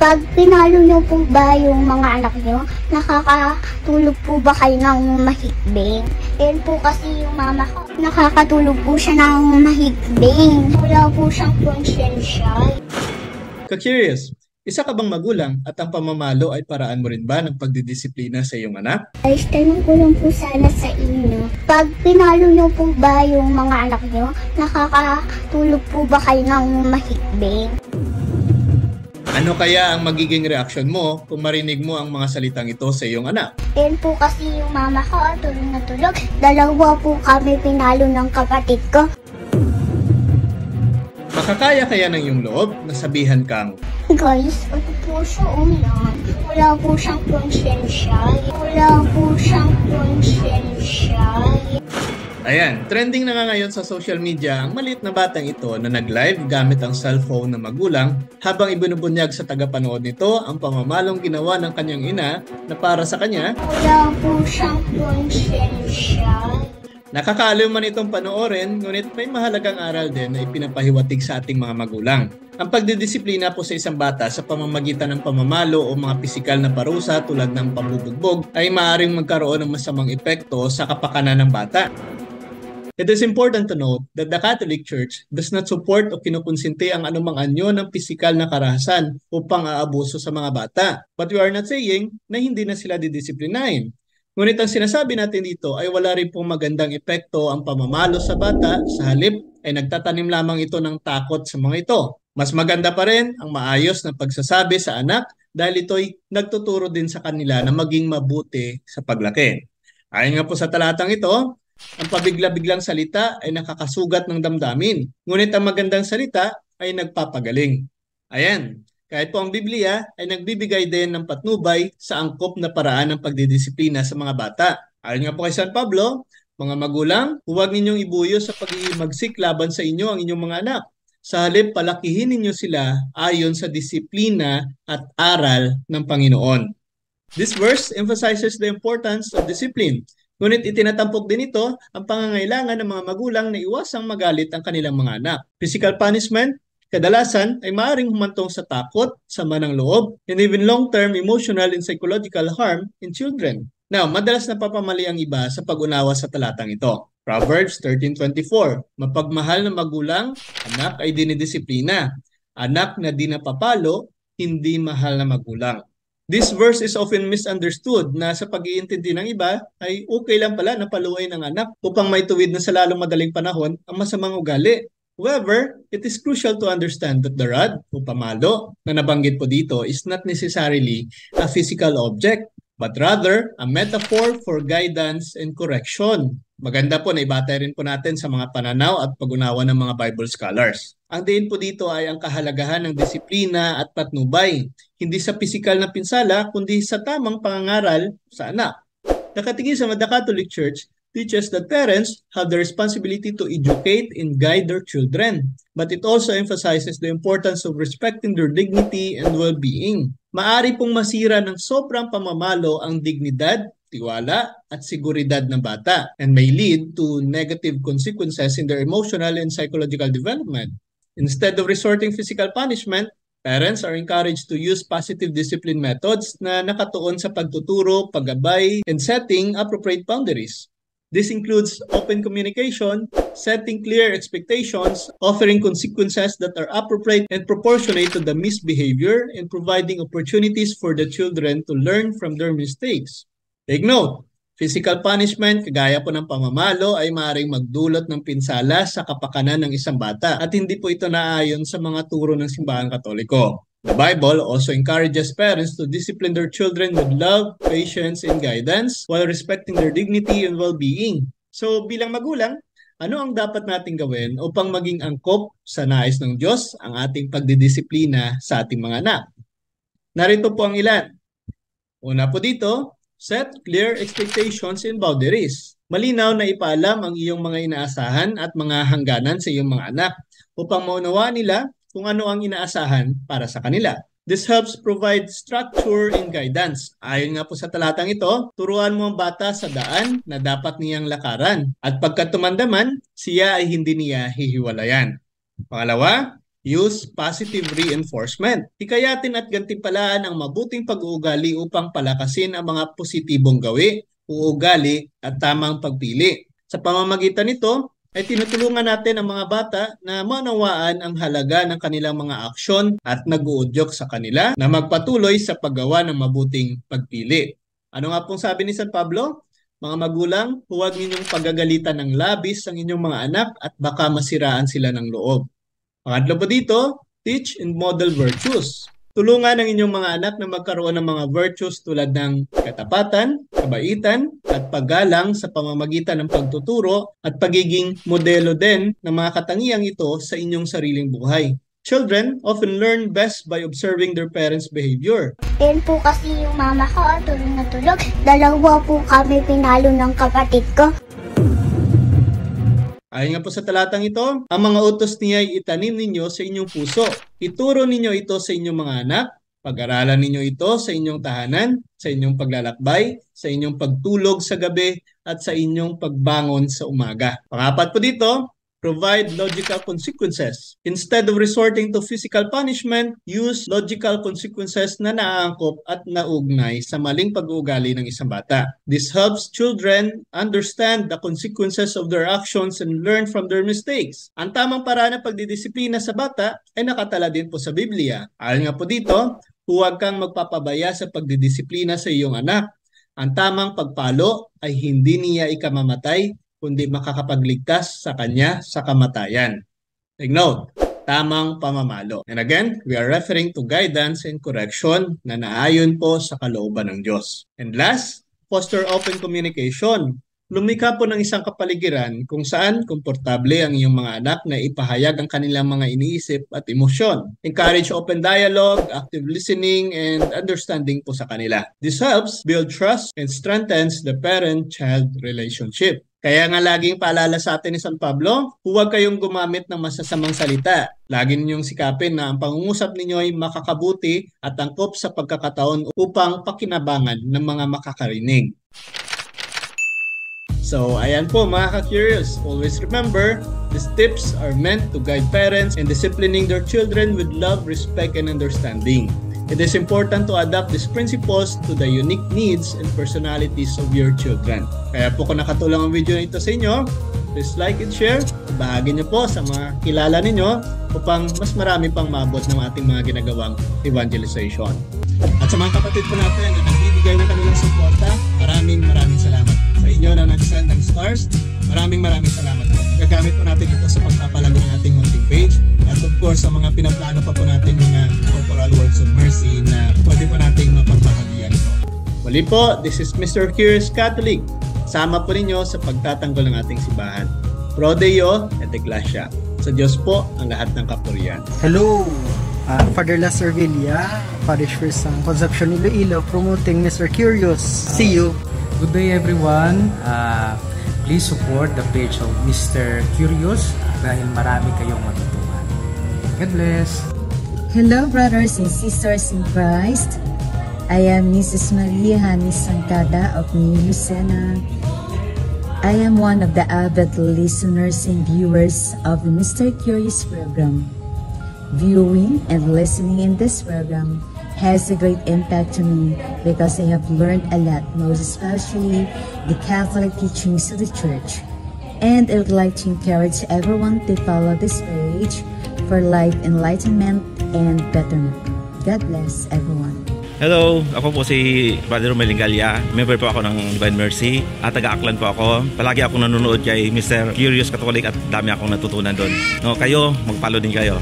Pag pinalo niyo po ba yung mga anak niyo, nakakatulog po ba kayo ng mahikbing? Yan po kasi yung mama ko, nakakatulog po siya ng mahikbing. Wala po siyang konsyensya. Ka-curious, isa ka bang magulang at ang pamamalo ay paraan mo rin ba ng pagdidisiplina sa iyong anak? Guys, tanong ko lang po sana sa inyo. Pag pinalo niyo po ba yung mga anak niyo, nakakatulog po ba kayo ng mahikbing? Ano kaya ang magiging reaksyon mo kung marinig mo ang mga salitang ito sa iyong anak? Yan po kasi yung mama ko, tulog na tulog. Dalawa po kami pinalo ng kapatid ko. Makakaya kaya ng iyong loob na sabihan kang, Guys, ano po siya ulan? Wala po siyang konsyensya. Wala po siyang konsyensya. Ayan, trending na nga ngayon sa social media ang maliit na batang ito na nag-live gamit ang cellphone ng magulang habang ibinubunyag sa tagapanood nito ang pamamalong ginawa ng kanyang ina na para sa kanya. Wala po siyang konsyensya. Nakakaaliw man itong panoorin, ngunit may mahalagang aral din na ipinapahiwatig sa ating mga magulang. Ang pagdidisiplina po sa isang bata sa pamamagitan ng pamamalo o mga pisikal na parusa tulad ng pambubugbog ay maaaring magkaroon ng masamang epekto sa kapakanan ng bata. It is important to note that the Catholic Church does not support o kinukonsinti ang anumang anyo ng pisikal na karahasan upang aabuso sa mga bata. But we are not saying na hindi na sila didisiplinahin. Ngunit ang sinasabi natin dito ay wala rin pong magandang epekto ang pamamalo sa bata, sa halip ay nagtatanim lamang ito ng takot sa mga ito. Mas maganda pa rin ang maayos na pagsasabi sa anak dahil ito'y nagtuturo din sa kanila na maging mabuti sa paglaki. Ayon nga po sa talatang ito, ang pabigla-biglang salita ay nakakasugat ng damdamin, ngunit ang magandang salita ay nagpapagaling. Ayan, kahit po ang Biblia ay nagbibigay din ng patnubay sa angkop na paraan ng pagdidisiplina sa mga bata. Ayon nga po kay San Pablo, mga magulang, huwag ninyong ibuyo sa pag-iimagsik laban sa inyo ang inyong mga anak. Sa halip, palakihin ninyo sila ayon sa disiplina at aral ng Panginoon. This verse emphasizes the importance of discipline. Ngunit itinatampok din ito ang pangangailangan ng mga magulang na iwasang magalit ang kanilang mga anak. Physical punishment, kadalasan ay maaaring humantong sa takot, sama ng loob, and even long-term emotional and psychological harm in children. Now, madalas napapamali ang iba sa pag-unawa sa talatang ito. Proverbs 13:24, mapagmahal na magulang, anak ay dinidisiplina. Anak na di napapalo, hindi mahal na magulang. This verse is often misunderstood na sa pag-iintindi ng iba ay okay lang pala na paluin ang anak upang maituwid na sa lalong madaling panahon ang masamang ugali. However, it is crucial to understand that the rod o pamalo na nabanggit po dito is not necessarily a physical object but rather a metaphor for guidance and correction. Maganda po na ibatay rin po natin sa mga pananaw at pag-unawa ng mga Bible scholars. Ang diin po dito ay ang kahalagahan ng disiplina at patnubay, hindi sa pisikal na pinsala kundi sa tamang pangangaral sa anak. Nakatingin sa the Catholic Church teaches that parents have the responsibility to educate and guide their children, but it also emphasizes the importance of respecting their dignity and well-being. Maari pong masira ng sobrang pamamalo ang dignidad, tiwala at seguridad ng bata and may lead to negative consequences in their emotional and psychological development. Instead of resorting physical punishment, parents are encouraged to use positive discipline methods na nakatuon sa pagtuturo, paggabay, and setting appropriate boundaries. This includes open communication, setting clear expectations, offering consequences that are appropriate and proportionate to the misbehavior, and providing opportunities for the children to learn from their mistakes. Take note, physical punishment, kagaya po ng pamamalo, ay maaaring magdulot ng pinsala sa kapakanan ng isang bata at hindi po ito naayon sa mga turo ng Simbahang Katoliko. The Bible also encourages parents to discipline their children with love, patience, and guidance while respecting their dignity and well-being. So bilang magulang, ano ang dapat nating gawin upang maging angkop sa nais ng Diyos ang ating pagdidisiplina sa ating mga anak? Narito po ang ilan. Una po dito, set clear expectations and boundaries. Malinaw na ipaalam ang iyong mga inaasahan at mga hangganan sa iyong mga anak upang maunawaan nila kung ano ang inaasahan para sa kanila. This helps provide structure and guidance. Ayon nga po sa talatang ito, turuan mo ang bata sa daan na dapat niyang lakaran. At pagkat tumandaman, siya ay hindi niya hihiwalayan. Pangalawa, Use positive reinforcement. Hikayatin at gantimpalaan ang mabuting pag-uugali upang palakasin ang mga positibong gawi, uugali at tamang pagpili. Sa pamamagitan nito, ay tinutulungan natin ang mga bata na maunawaan ang halaga ng kanilang mga aksyon at nag-uudyok sa kanila na magpatuloy sa paggawa ng mabuting pagpili. Ano nga pong sabi ni San Pablo? Mga magulang, huwag ninyong pagagalitan ng labis ang inyong mga anak at baka masiraan sila ng loob. Pangatlo po dito, teach and model virtues. Tulungan ang inyong mga anak na magkaroon ng mga virtues tulad ng katapatan, kabaitan, at paggalang sa pamamagitan ng pagtuturo at pagiging modelo din ng mga katangiang ito sa inyong sariling buhay. Children often learn best by observing their parents' behavior. Yan po kasi yung mama ko, tulog na tulog. Dalawa po kami pinalo ng kapatid ko. Ayon nga po sa talatang ito, ang mga utos niya ay itanim ninyo sa inyong puso. Ituro ninyo ito sa inyong mga anak. Pag-aralan ninyo ito sa inyong tahanan, sa inyong paglalakbay, sa inyong pagtulog sa gabi, at sa inyong pagbangon sa umaga. Pangapat po dito, provide logical consequences. Instead of resorting to physical punishment, use logical consequences na naaangkop at naugnay sa maling pag-uugali ng isang bata. This helps children understand the consequences of their actions and learn from their mistakes. Ang tamang paraan ng pagdidisiplina sa bata ay nakatala din po sa Biblia. Ayon nga po dito, huwag kang magpapabaya sa pagdidisiplina sa iyong anak. Ang tamang pagpalo ay hindi niya ikamamatay, kundi makakapagligtas sa kanya sa kamatayan. Take note, tamang pamamalo. And again, we are referring to guidance and correction na naayon po sa kalooban ng Diyos. And last, foster open communication. Lumikha po ng isang kapaligiran kung saan komportable ang iyong mga anak na ipahayag ang kanilang mga iniisip at emosyon. Encourage open dialogue, active listening, and understanding po sa kanila. This helps build trust and strengthens the parent-child relationship. Kaya nga laging paalala sa atin ni San Pablo, huwag kayong gumamit ng masasamang salita. Lagi ninyong sikapin na ang pangungusap ninyo ay makakabuti at angkop sa pagkakataon upang pakinabangan ng mga makakarinig. So, ayan po mga ka-curious. Always remember, these tips are meant to guide parents in disciplining their children with love, respect, and understanding. It is important to adapt these principles to the unique needs and personalities of your children. Kaya po kung nakatulong ang video nito sa inyo, please like and share. Bahagi niyo po sa mga kilala ninyo upang mas marami pang maabot ng ating mga ginagawang evangelization. At sa mga kapatid po natin na nagbibigay ng kanilang suporta, maraming salamat. Sa inyo na nag-send ng stars, maraming salamat po. Gagamit po natin ito sa pagpapalago ng ating munting page. At of course, sa mga pinaplano pa po natin mga corporal works of mercy na pwede po nating mapagbahagian ito. Muli po, this is Mr. Curious Catholic. Sama po ninyo sa pagtatanggol ng ating simbahan. Pro Deo et Ecclesia. Sa Diyos po ang lahat ng kapurihan. Hello! Father Lester Villa, Parish Priest ng Concepcion Iloilo, promoting Mr. Curious. See you! Good day everyone. Please support the page of Mr. Curious dahil marami kayong matutunan. God bless. Hello brothers and sisters in Christ. I am Mrs. Maria Hanis Sancada of New Lucena. I am one of the avid listeners and viewers of the Mr. Curious program. Viewing and listening in this program has a great impact to me because I have learned a lot, most especially the Catholic teachings of the Church. And I would like to encourage everyone to follow this page for life enlightenment and betterment. God bless everyone. Hello, ako po si Brother Romel Lingalia. Member po ako ng Divine Mercy at taga-Aklan po ako. Palagi ako nanonood kay Mr. Curious Catholic at dami akong natutunan doon. No, kayo, mag-follow din kayo.